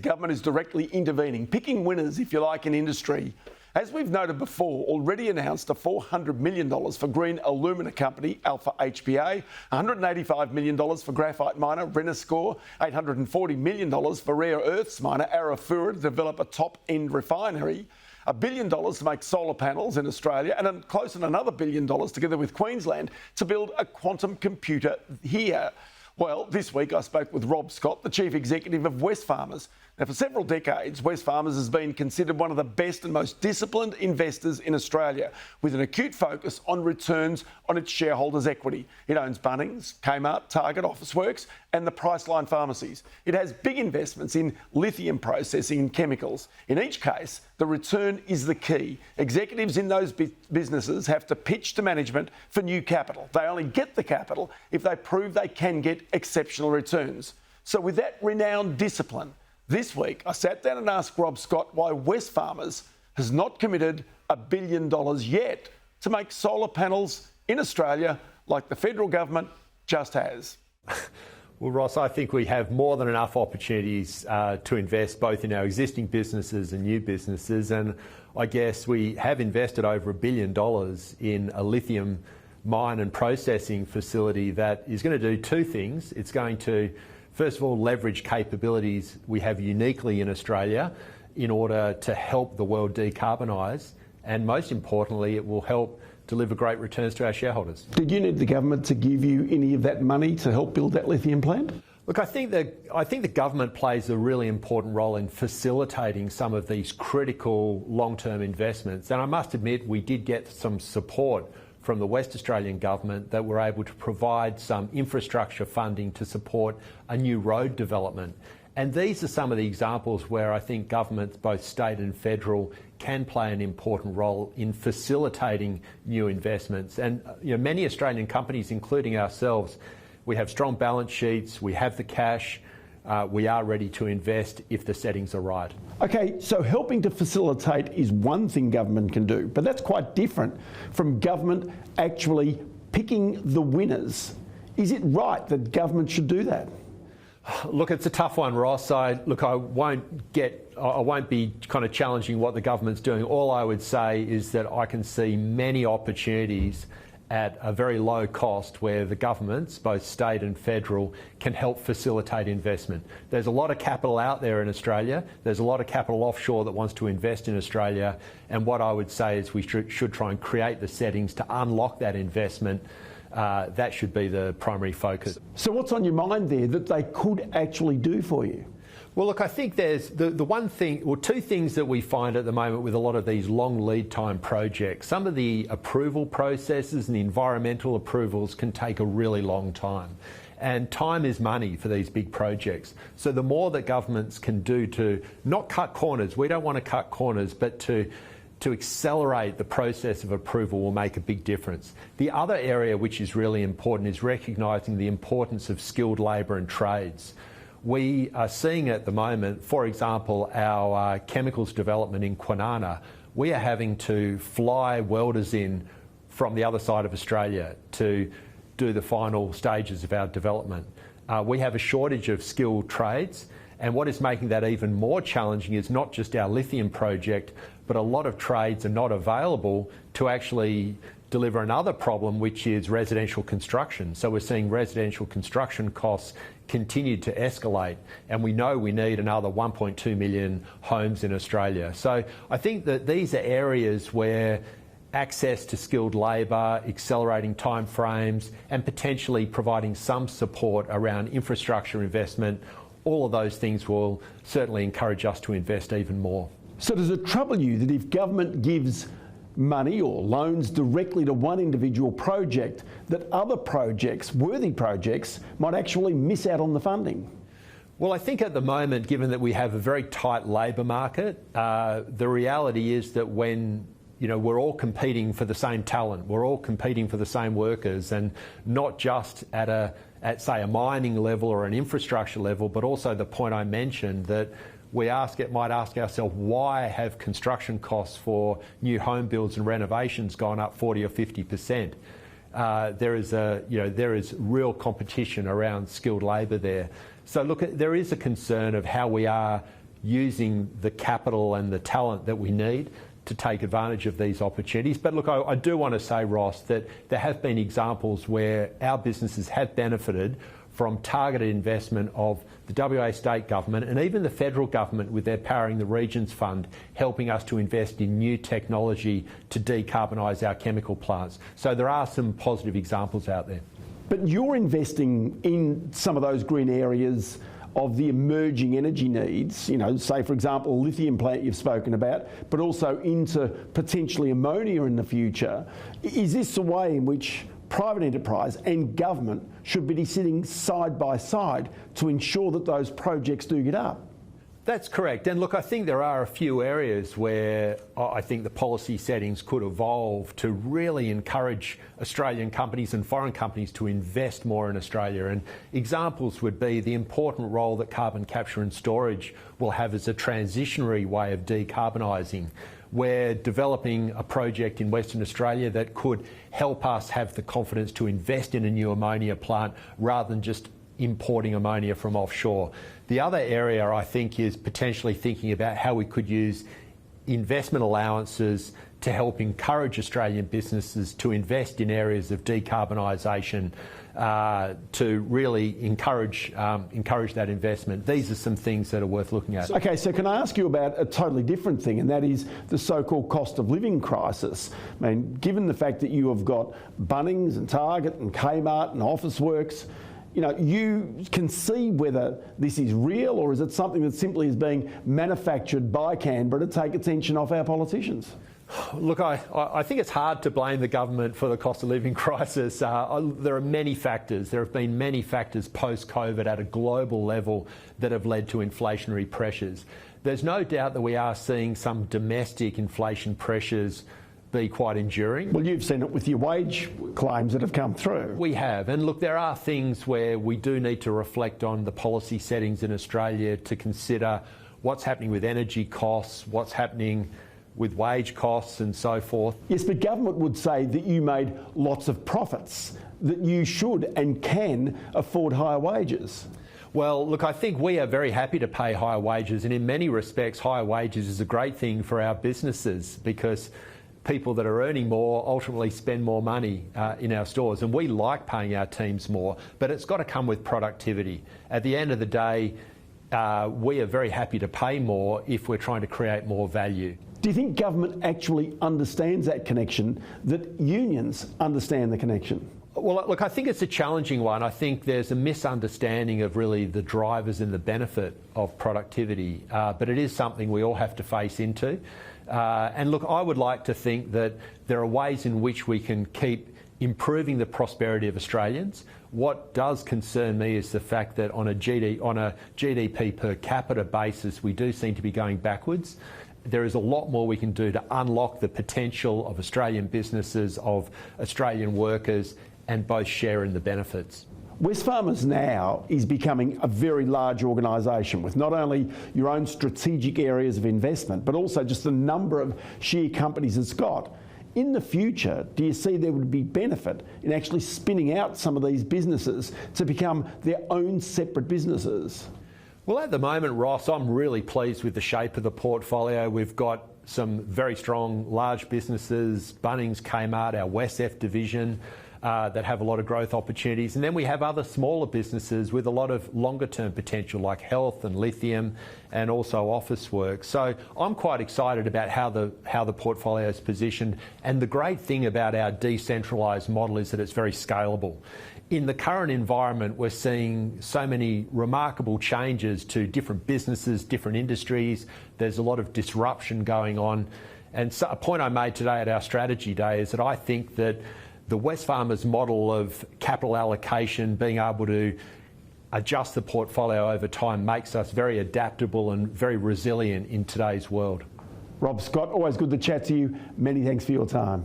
The government is directly intervening, picking winners, if you like, in industry. As we've noted before, already announced a $400 million for green alumina company Alpha HPA, $185 million for graphite miner Renascor, $840 million for rare earths miner Arafura to develop a top-end refinery, $1 billion to make solar panels in Australia, and close to another $1 billion together with Queensland to build a quantum computer here. Well, this week I spoke with Rob Scott, the Chief Executive of Wesfarmers. Now, for several decades, Wesfarmers has been considered one of the best and most disciplined investors in Australia, with an acute focus on returns on its shareholders' equity. It owns Bunnings, Kmart, Target, Officeworks and the Priceline pharmacies. It has big investments in lithium processing and chemicals. In each case, the return is the key. Executives in those businesses have to pitch to management for new capital. They only get the capital if they prove they can get exceptional returns. So with that renowned discipline, this week, I sat down and asked Rob Scott why Wesfarmers has not committed $1 billion yet to make solar panels in Australia like the federal government just has. Well, Ross, I think we have more than enough opportunities to invest both in our existing businesses and new businesses. And I guess we have invested over $1 billion in a lithium mine and processing facility that is going to do two things. It's going to, first of all, leverage capabilities we have uniquely in Australia in order to help the world decarbonise. And most importantly, it will help deliver great returns to our shareholders. Did you need the government to give you any of that money to help build that lithium plant? Look, I think the government plays a really important role in facilitating some of these critical long-term investments. And I must admit, we did get some support from the West Australian government that were able to provide some infrastructure funding to support a new road development. And these are some of the examples where I think governments, both state and federal, can play an important role in facilitating new investments. And many Australian companies, including ourselves, we have strong balance sheets, we have the cash, we are ready to invest if the settings are right. Okay, so helping to facilitate is one thing government can do, but that's quite different from government actually picking the winners. Is it right that government should do that? Look, it's a tough one, Ross. I won't be kind of challenging what the government's doing. All I would say is that I can see many opportunities at a very low cost where the governments, both state and federal, can help facilitate investment. There's a lot of capital out there in Australia. There's a lot of capital offshore that wants to invest in Australia. And what I would say is we should try and create the settings to unlock that investment. That should be the primary focus. So what's on your mind there that they could actually do for you? Well, look, I think there's the one thing, or two things that we find at the moment with a lot of these long lead time projects. Some of the approval processes and the environmental approvals can take a really long time. And time is money for these big projects. So the more that governments can do to not cut corners, we don't want to cut corners, but to accelerate the process of approval will make a big difference. The other area which is really important is recognising the importance of skilled labour and trades. We are seeing at the moment, for example, our chemicals development in Kwinana, we are having to fly welders in from the other side of Australia to do the final stages of our development. We have a shortage of skilled trades, and what is making that even more challenging is not just our lithium project, but a lot of trades are not available to actually deliver another problem, which is residential construction. So we're seeing residential construction costs continue to escalate, and we know we need another 1.2 million homes in Australia. So I think that these are areas where access to skilled labour, accelerating timeframes, and potentially providing some support around infrastructure investment, all of those things will certainly encourage us to invest even more. So does it trouble you that if government gives money or loans directly to one individual project, that other projects, worthy projects, might actually miss out on the funding? Well, I think at the moment, given that we have a very tight labour market, the reality is that when we're all competing for the same talent, we're all competing for the same workers, and not just at say a mining level or an infrastructure level, but also the point I mentioned that we might ask ourselves, why have construction costs for new home builds and renovations gone up 40 or 50%? There is real competition around skilled labour there. So look, there is a concern of how we are using the capital and the talent that we need to take advantage of these opportunities. But look, I do want to say, Ross, that there have been examples where our businesses have benefited from targeted investment of the WA state government and even the federal government with their Powering the Regions Fund, helping us to invest in new technology to decarbonise our chemical plants. So there are some positive examples out there. But you're investing in some of those green areas of the emerging energy needs, you know, say for example, a lithium plant you've spoken about, but also into potentially ammonia in the future. Is this a way in which private enterprise and government should be sitting side by side to ensure that those projects do get up? That's correct. And look, I think there are a few areas where I think the policy settings could evolve to really encourage Australian companies and foreign companies to invest more in Australia. And examples would be the important role that carbon capture and storage will have as a transitionary way of decarbonising. We're developing a project in Western Australia that could help us have the confidence to invest in a new ammonia plant rather than just importing ammonia from offshore. The other area, I think, is potentially thinking about how we could use investment allowances to help encourage Australian businesses to invest in areas of decarbonisation, to really encourage that investment. These are some things that are worth looking at. Okay, so can I ask you about a totally different thing, and that is the so-called cost of living crisis? I mean, given the fact that you have got Bunnings and Target and Kmart and Officeworks, you know, you can see whether this is real or is it something that simply is being manufactured by Canberra to take attention off our politicians? Look, I think it's hard to blame the government for the cost of living crisis. There are many factors. There have been many factors post-COVID at a global level that have led to inflationary pressures. There's no doubt that we are seeing some domestic inflation pressures be quite enduring. Well, you've seen it with your wage claims that have come through. We have. And look, there are things where we do need to reflect on the policy settings in Australia to consider what's happening with energy costs, what's happening with wage costs and so forth. Yes, but government would say that you made lots of profits, that you should and can afford higher wages. Well, look, I think we are very happy to pay higher wages, and in many respects, higher wages is a great thing for our businesses because people that are earning more ultimately spend more money in our stores, and we like paying our teams more, but it's got to come with productivity. At the end of the day, we are very happy to pay more if we're trying to create more value. Do you think government actually understands that connection, that unions understand the connection? Well, look, I think it's a challenging one. I think there's a misunderstanding of really the drivers and the benefit of productivity, but it is something we all have to face into. And look, I would like to think that there are ways in which we can keep improving the prosperity of Australians. What does concern me is the fact that on a GDP per capita basis, we do seem to be going backwards. There is a lot more we can do to unlock the potential of Australian businesses, of Australian workers, and both share in the benefits. Wesfarmers now is becoming a very large organisation with not only your own strategic areas of investment, but also just the number of share companies it's got. In the future, do you see there would be benefit in actually spinning out some of these businesses to become their own separate businesses? Well, at the moment, Ross, I'm really pleased with the shape of the portfolio. We've got some very strong large businesses, Bunnings, Kmart, our Wesf division, that have a lot of growth opportunities. And then we have other smaller businesses with a lot of longer term potential like health and lithium and also Officeworks. So I'm quite excited about how the portfolio is positioned. And the great thing about our decentralised model is that it's very scalable. In the current environment, we're seeing so many remarkable changes to different businesses, different industries. There's a lot of disruption going on. And so a point I made today at our strategy day is that I think that the Wesfarmers model of capital allocation, being able to adjust the portfolio over time, makes us very adaptable and very resilient in today's world. Rob Scott, always good to chat to you. Many thanks for your time.